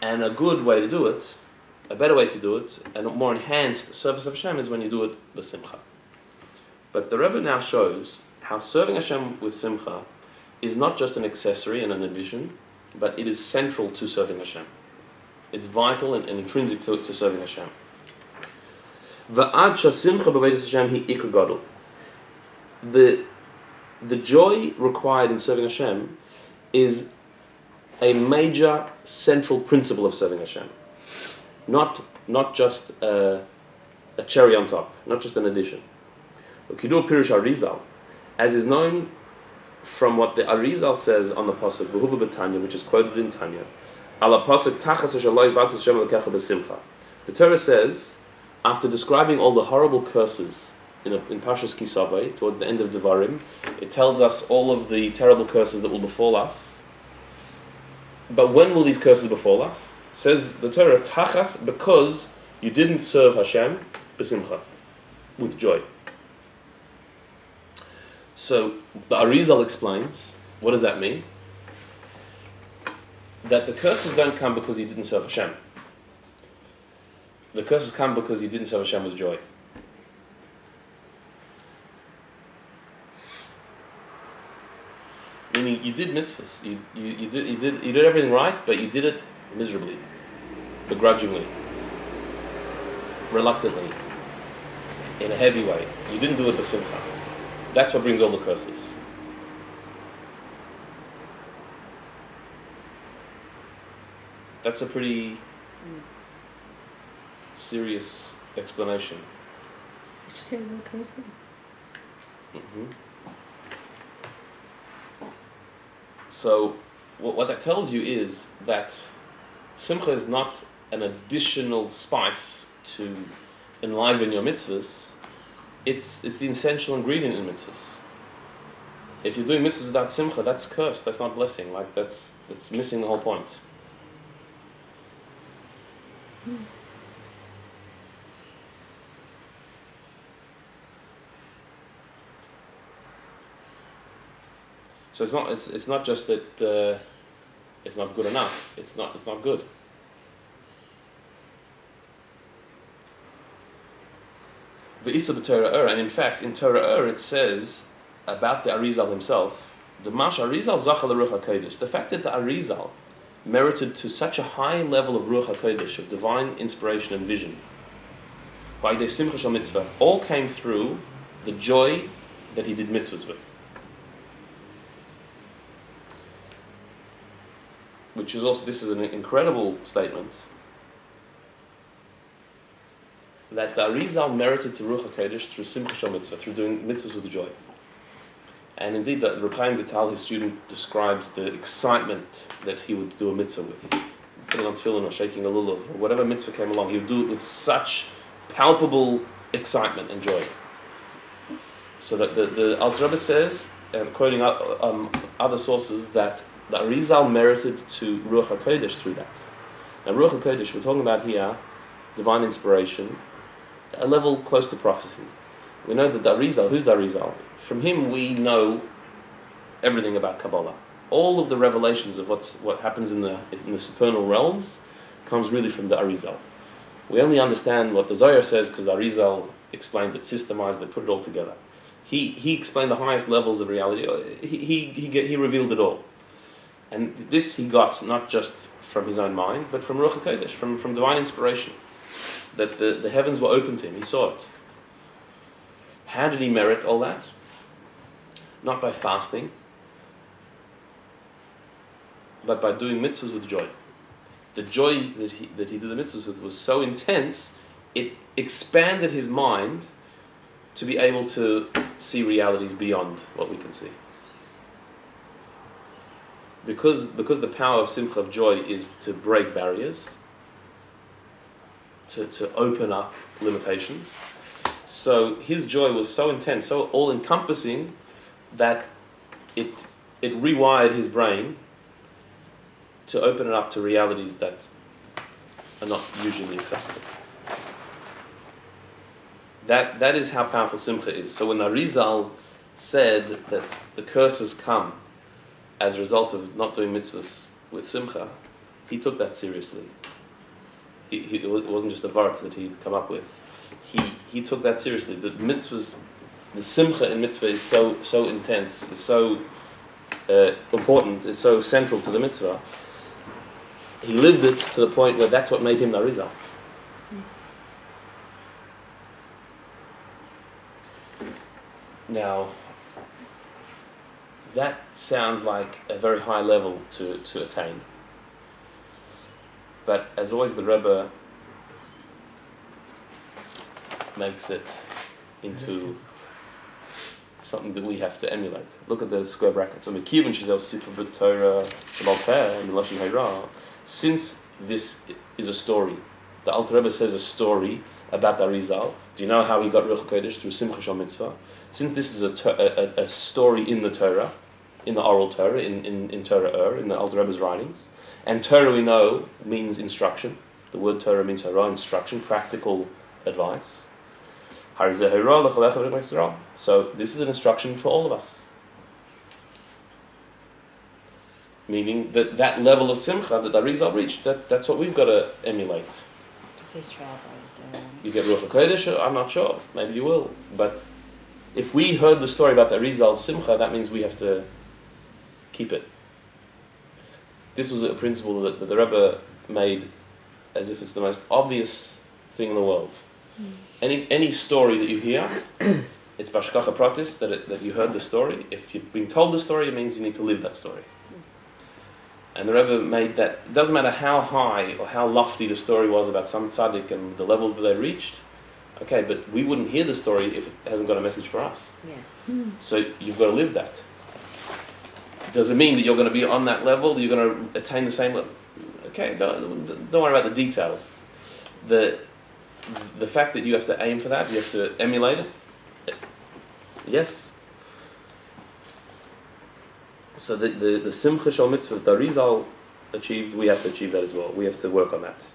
And a good way to do it, a better way to do it, and a more enhanced service of Hashem is when you do it with simcha. But the Rebbe now shows how serving Hashem with simcha is not just an accessory and an addition, but it is central to serving Hashem. It's vital and intrinsic to serving Hashem. The joy required in serving Hashem is a major central principle of serving Hashem. Not just a cherry on top, not just an addition. Kidur Pirush Arizal, as is known from what the Arizal says on the pasuk V'huva b'Tanya, which is quoted in Tanya, ala pasuk Tachas Hashaloi Vatus Hashem Elokecha b'Simcha. The Torah says, after describing all the horrible curses in Parshas Kisavai, towards the end of Devarim, it tells us all of the terrible curses that will befall us. But when will these curses befall us? It says the Torah, Tachas, because you didn't serve Hashem b'Simcha, with joy. So the Arizal explains, what does that mean? That the curses don't come because you didn't serve Hashem. The curses come because you didn't serve Hashem with joy. Meaning you did mitzvahs, you did everything right, but you did it miserably, begrudgingly, reluctantly, in a heavy way. You didn't do it b'simcha. That's what brings all the curses. That's a pretty serious explanation. Such terrible curses. Mm-hmm. So, what that tells you is that simcha is not an additional spice to enliven your mitzvahs. It's the essential ingredient in mitzvahs. If you're doing mitzvahs without simcha, that's cursed. That's not blessing. Like that's missing the whole point. So it's not just that it's not good enough. It's not good. And in fact, in Torah it says about the Arizal himself, the fact that the Arizal merited to such a high level of Ruach HaKodesh, of divine inspiration and vision, by the Simcha Shal Mitzvah, all came through the joy that he did mitzvahs with. Which is also, this is an incredible statement, that the Arizal merited to Ruach HaKodesh through Simcha Shal Mitzvah, through doing mitzvahs with joy. And indeed, that Rabbi Vital, his student, describes the excitement that he would do a mitzvah with. Putting on tefillin or shaking a lulav, or whatever mitzvah came along, he would do it with such palpable excitement and joy. So that the Alter Rebbe says, quoting other sources, that the Arizal merited to Ruach HaKodesh through that. Now Ruach HaKodesh, we're talking about here, divine inspiration, a level close to prophecy. We know that the Arizal, who's the Arizal? From him we know everything about Kabbalah. All of the revelations of what happens in the supernal realms comes really from the Arizal. We only understand what the Zohar says because the Arizal explained it, systemized it, put it all together. He explained the highest levels of reality. He revealed it all. And this he got not just from his own mind, but from Ruach HaKodesh, from divine inspiration. That the heavens were open to him, he saw it. How did he merit all that? Not by fasting, but by doing mitzvahs with joy. The joy that he did the mitzvahs with was so intense, it expanded his mind to be able to see realities beyond what we can see. Because the power of simcha, of joy, is to break barriers, to open up limitations. So his joy was so intense, so all-encompassing, that it rewired his brain to open it up to realities that are not usually accessible. That is how powerful simcha is. So when the Arizal said that the curses come as a result of not doing mitzvahs with simcha, he took that seriously. It wasn't just a vart that he'd come up with. He took that seriously. The mitzvahs, the simcha in mitzvah is so intense, is so important, is so central to the mitzvah. He lived it to the point where that's what made him the Arizal. Now, that sounds like a very high level to attain. But as always, the Rebbe makes it into something that we have to emulate. Look at the square brackets. Since this is a story, the Alter Rebbe says a story about the Arizal. Do you know how he got Ruach HaKodesh through Simcha Shal Mitzvah? Since this is a story in the Torah, in the oral Torah, in Torah in the Alter Rebbe's writings, and Torah we know means instruction. The word Torah means Torah, instruction, practical advice. So this is an instruction for all of us. Meaning that level of simcha that the Arizal reached, that's what we've got to emulate. You get Ruach HaKodesh? I'm not sure. Maybe you will. But if we heard the story about the Arizal's simcha, that means we have to keep it. This was a principle that the Rebbe made as if it's the most obvious thing in the world. Any story that you hear, it's bashkacha pratis, that you heard the story. If you've been told the story, it means you need to live that story. And the Rebbe made that, it doesn't matter how high or how lofty the story was about some tzaddik and the levels that they reached, okay, but we wouldn't hear the story if it hasn't got a message for us. Yeah. So you've got to live that. Does it mean that you're going to be on that level, that you're going to attain the same level? Okay, don't worry about the details. The fact that you have to aim for that, you have to emulate it, yes. So the Simcha Shal Mitzvah that the Arizal achieved, we have to achieve that as well. We have to work on that.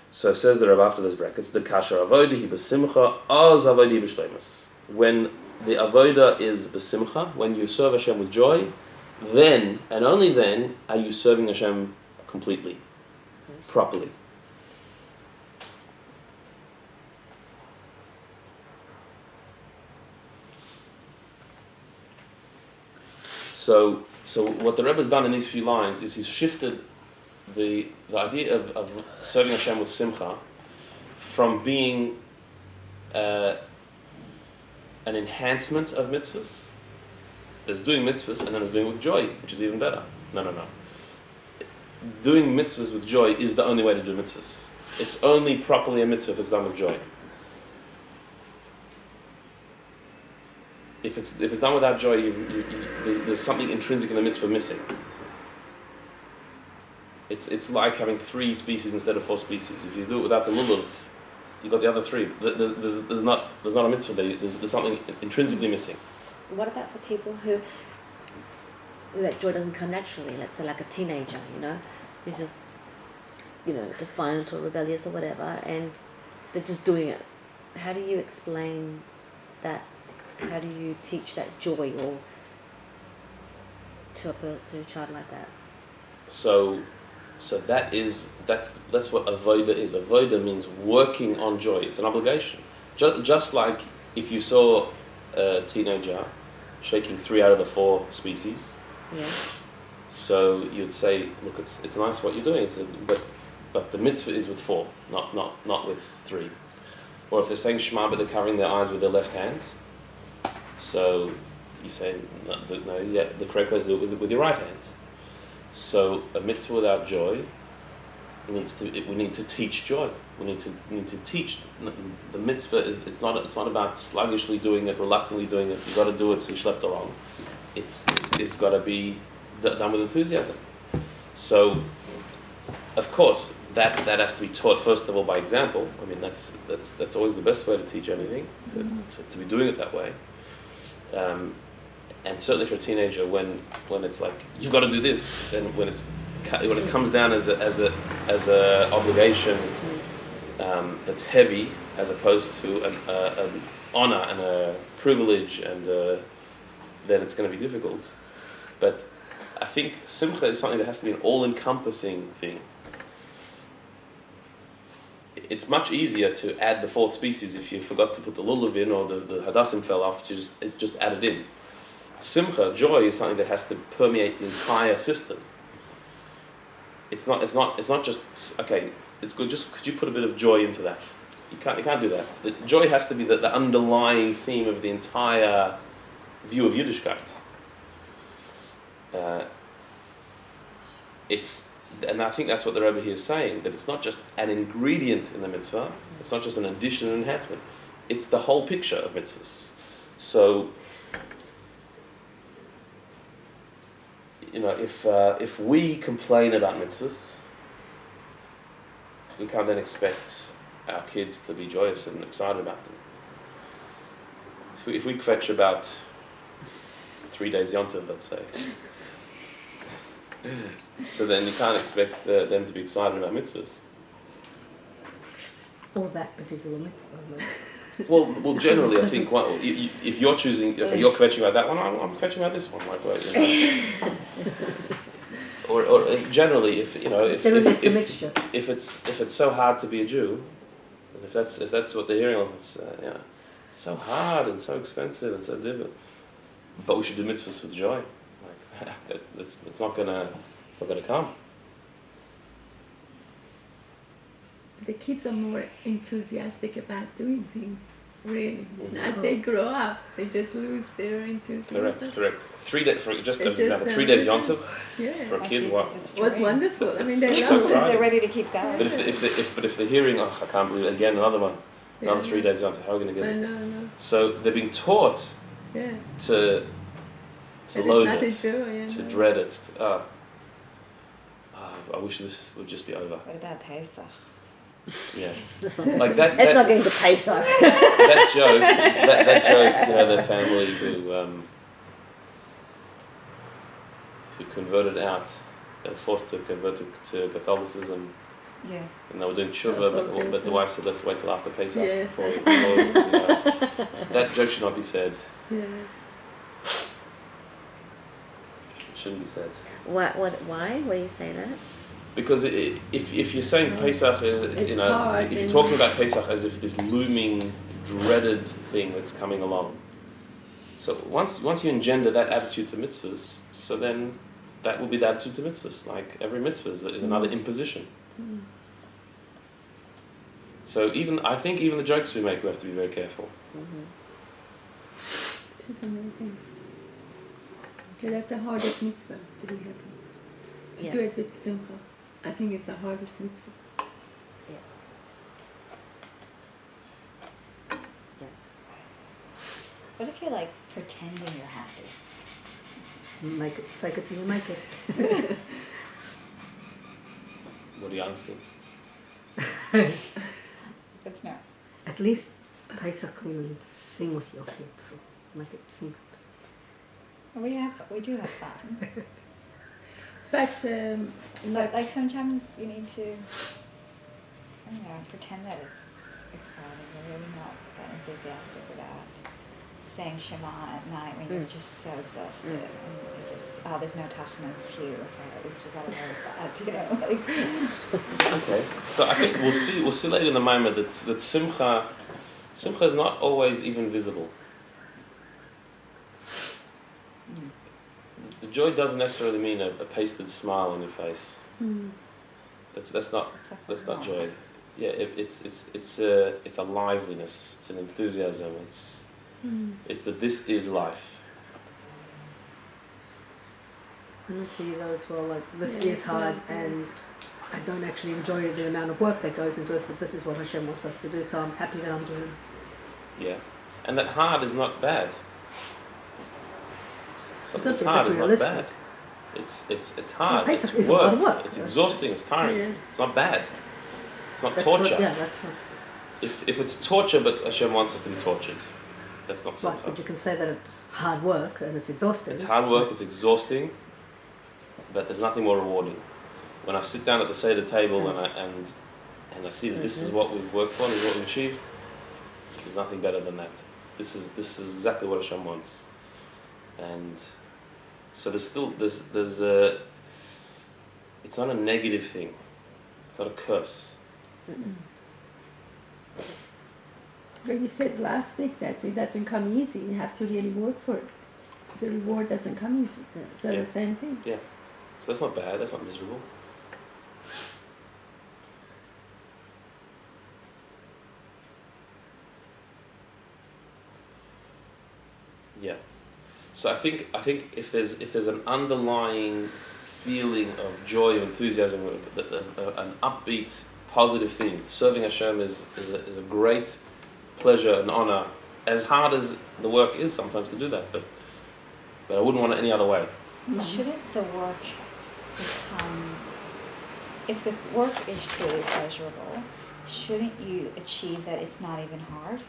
So says the Rabbi after those brackets, the kasher avoda hi b'simcha, az avoda hi b'shleimus. When the avoda is b'simcha, when you serve Hashem with joy, then, and only then, are you serving Hashem completely, properly. So what the Rebbe has done in these few lines is he's shifted the idea of serving Hashem with simcha from being an enhancement of mitzvahs. There's doing mitzvahs and then there's doing with joy, which is even better. No. Doing mitzvahs with joy is the only way to do mitzvahs. It's only properly a mitzvah if it's done with joy. If it's done without joy, there's something intrinsic in the mitzvah missing. It's like having 3 species instead of 4 species. If you do it without the lulav, you got the other 3. There's not a mitzvah there. There's something intrinsically missing. What about for people who that joy doesn't come naturally? Let's say like a teenager, who's just, defiant or rebellious or whatever, and they're just doing it. How do you explain that? How do you teach that joy or to a child like that? So that's what avoda is. Avoda means working on joy. It's an obligation. Just like if you saw a teenager shaking 3 out of the 4 species, yeah. So you'd say, look, it's nice what you're doing. But the mitzvah is with 4, not with 3. Or if they're saying Shema but they're covering their eyes with their left hand, so you say the correct way is to do it with your right hand. So a mitzvah without joy we need to teach joy. We need to teach the mitzvah. It's not about sluggishly doing it, reluctantly doing it. You got to do it so you schlepped along. It's got to be done with enthusiasm. So, of course, that has to be taught first of all by example. I mean, that's always the best way to teach anything, to be doing it that way. And certainly for a teenager, when it's like you've got to do this, and when it comes down as a obligation that's heavy, as opposed to an honor and a privilege and then it's going to be difficult. But I think simcha is something that has to be an all-encompassing thing. It's much easier to add the fourth species if you forgot to put the lulav in or the hadassim fell off, you just add it in. Simcha, joy, is something that has to permeate the entire system. It's not just, okay, it's good, just could you put a bit of joy into that? You can't do that. The joy has to be the underlying theme of the entire view of Yiddishkeit. And I think that's what the Rebbe here is saying, that it's not just an ingredient in the mitzvah, it's not just an addition and enhancement, it's the whole picture of mitzvahs. So, if we complain about mitzvahs, we can't then expect our kids to be joyous and excited about them. If we kvetch about 3 days Yom Tov, let's say, so then you can't expect them to be excited about mitzvahs. Or that particular mitzvah. Well, generally, I think if you're choosing, okay, you're kvetching about that one, I'm kvetching about this one. Like, well, or generally, if it's a mixture. If it's so hard to be a Jew, and if that's what they're hearing, it's so hard and so expensive and so difficult. But we should do mitzvahs with joy. Like it's not gonna come. The kids are more enthusiastic about doing things, really. And as they grow up, they just lose their enthusiasm. Correct. 3 days, just as an example, 3 days Yom Tov for a kid, was wonderful. It's I mean, they so love it. exciting. They're ready to keep going. But if they're hearing, I can't believe it, again, another one, another 3 days Yom Tov, how are we going to get it? No. So they're being taught to loathe it, to dread it. I wish this would just be over. What about Pesach? Yeah, like that. It's not going to pay so. That joke, the family who converted out, they were forced to convert to Catholicism. Yeah. And they were doing tshuva, but the wife said, let's wait till after Pesach. Yeah. Before that joke should not be said. Yeah. It shouldn't be said. Why? Why do you say that? Because if you're saying Pesach, hard, if you're talking about Pesach as if this looming, dreaded thing that's coming along, so once you engender that attitude to mitzvahs, so then that will be the attitude to mitzvahs. Like every mitzvah is another imposition. So I think even the jokes we make, we have to be very careful. This is amazing. Okay, that's the hardest mitzvah to be happy. To do it with simple. I think it's the hardest mitzvah. What if you're like pretending you're happy? Fake it till you make it. What are you asking? That's no. At least Pesach you sing with your kids, or make it sing. We do have fun. But like sometimes you need to, I don't know, pretend that it's exciting. You're really not that enthusiastic about saying Shema at night when you're just so exhausted and you just, there's no tachana, phew, okay, at least we got away with that, Okay, so I think we'll see later in the maamar that simcha is not always even visible. The joy doesn't necessarily mean a pasted smile on your face. That's not joy. Yeah, it's a liveliness. It's an enthusiasm. It's that this is life. And for you though as well, like this is hard and I don't actually enjoy the amount of work that goes into it, but this is what Hashem wants us to do, so I'm happy that I'm doing it. Yeah, and that hard is not bad. Something that's be hard is not realistic. bad. It's hard. Well, it's Pesach is a lot of work. work. It's exhausting. It's tiring. Yeah. It's not bad. It's not That's torture. that's what. If it's torture, but Hashem wants us to be tortured, that's not Right, simcha. but you can say that it's hard work and it's exhausting. It's hard work. It's exhausting, but there's nothing more rewarding. When I sit down at the Seder table and I see that this is what we've worked for, this is what we've achieved, there's nothing better than that. This is exactly what Hashem wants. And so there's a, it's not a negative thing, it's not a curse. But you said last week that it doesn't come easy. You have to really work for it. The reward doesn't come easy. So Yeah. the same thing. Yeah. So that's not bad, that's not miserable. Yeah. So I think if there's an underlying feeling of joy or enthusiasm, of an upbeat, positive thing, serving Hashem is a great pleasure and honor, as hard as the work is sometimes to do that, but I wouldn't want it any other way. Shouldn't the work become, if the work is truly pleasurable, shouldn't you achieve that it's not even hard?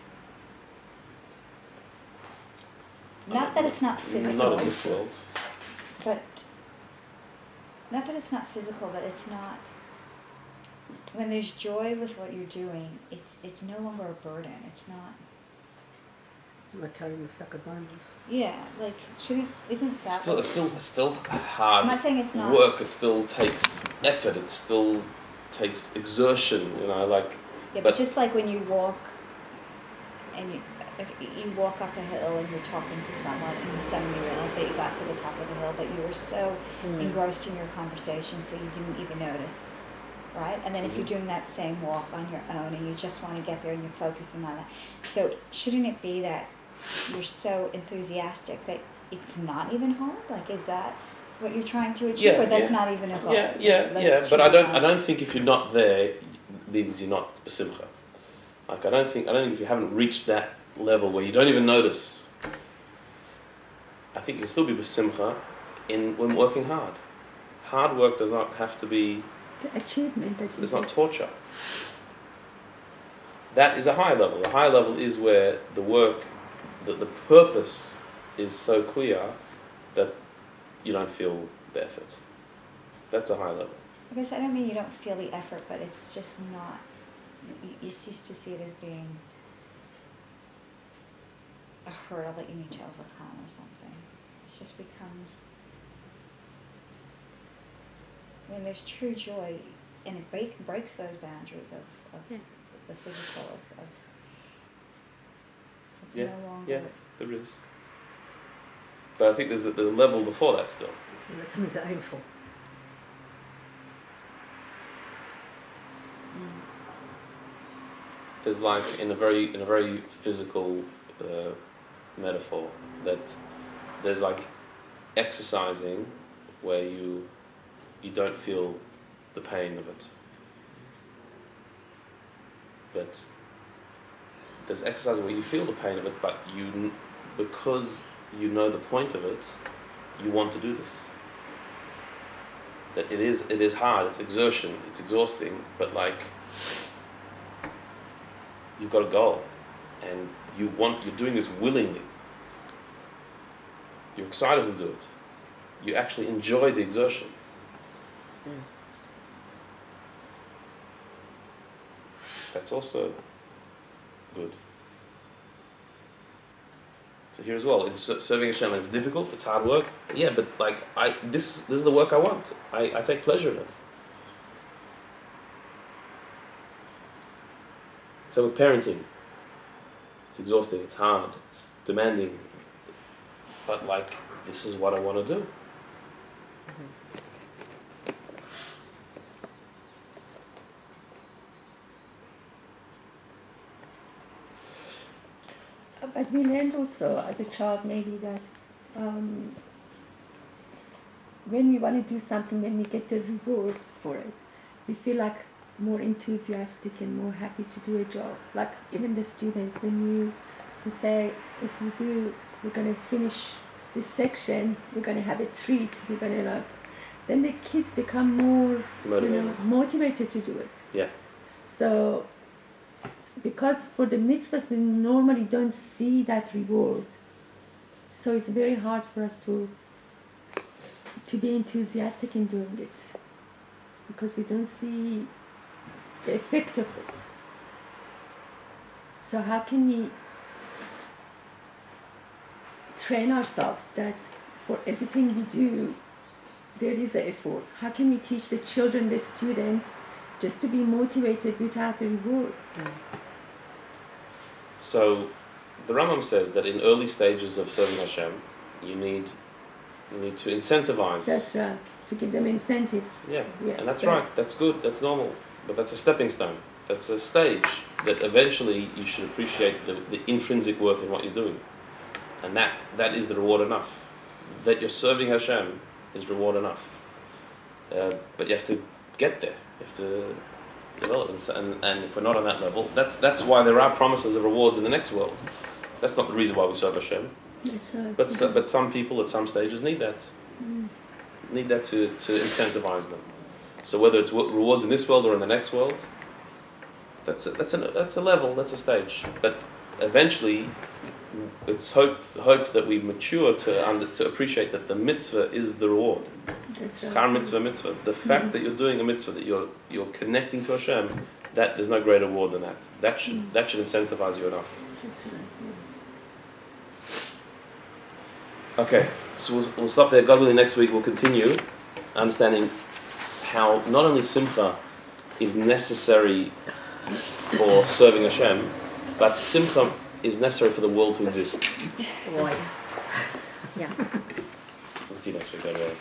Not that it's not physical. Not in this world. But, not that it's not physical, but it's not, when there's joy with what you're doing, it's no longer a burden, it's not. Like carrying a sack of diamonds. Yeah, like, isn't that It's still hard I'm not saying it's not. work, it still takes effort, it still takes exertion, like... Yeah, but just like when you walk, and you walk up a hill and you're talking to someone and you suddenly realize that you got to the top of the hill, but you were so engrossed in your conversation so you didn't even notice, right? And then if you're doing that same walk on your own and you just want to get there and you're focusing on that, so shouldn't it be that you're so enthusiastic that it's not even hard? Like, is that what you're trying to achieve, or that's not even a goal? Yeah. But I don't think if you're not there, it means you're not besimcha. Like I don't think if you haven't reached that level where you don't even notice, I think you'll still be besimcha when working hard. Hard work does not have to be The achievement. It's not torture. That is a high level. The high level is where the work, the purpose is so clear that you don't feel the effort. That's a high level. Because I don't mean you don't feel the effort, but it's just not, you cease to see it as being a hurdle that you need to overcome or something. It just becomes, when there's true joy, and it breaks those boundaries of the physical, of it's no longer... Yeah, there is. But I think there's the level before that still. And that's something to aim for. There's like in a very physical metaphor that there's like exercising where you don't feel the pain of it, but there's exercising where you feel the pain of it, but because you know the point of it, you want to do this. That it is hard, it's exertion, it's exhausting, but like you've got a goal, and you're doing this willingly. You're excited to do it. You actually enjoy the exertion. That's also good. So here as well, in serving Hashem, it's difficult, it's hard work. Yeah, but like this is the work I want. I take pleasure in it. So with parenting, it's exhausting, it's hard, it's demanding, but like this is what I want to do. But we learned also as a child maybe that when we want to do something, when we get the reward for it, we feel like more enthusiastic and more happy to do a job. Like even the students, when you say, if you do, we're going to finish this section, we're going to have a treat, we're going to then the kids become more motivated to do it. Yeah. So, because for the mitzvahs we normally don't see that reward, so it's very hard for us to be enthusiastic in doing it, because we don't see the effect of it. So how can we train ourselves that for everything we do, there is an effort. How can we teach the children, the students, just to be motivated without a reward? So, the Rambam says that in early stages of serving Hashem, you need to incentivize. That's right. To give them incentives. Yeah, and that's right. That's good. That's normal. But that's a stepping stone. That's a stage that eventually you should appreciate the intrinsic worth in what you're doing, and that is the reward enough. That you're serving Hashem is reward enough. But you have to get there. You have to develop, and if we're not on that level, that's why there are promises of rewards in the next world. That's not the reason why we serve Hashem. That's right. But some people at some stages need that. Need that to incentivize them. So whether it's rewards in this world or in the next world, that's a level, that's a stage. But eventually, it's hoped that we mature to appreciate that the mitzvah is the reward. Schar mitzvah. The fact that you're doing a mitzvah, that you're connecting to Hashem, that there's no greater reward than that. That should incentivize you enough. Okay, so we'll stop there. God willing, next week we'll continue understanding how not only simcha is necessary for serving Hashem, but simcha is necessary for the world to exist. Right. Yeah. We'll see you next week, everyone.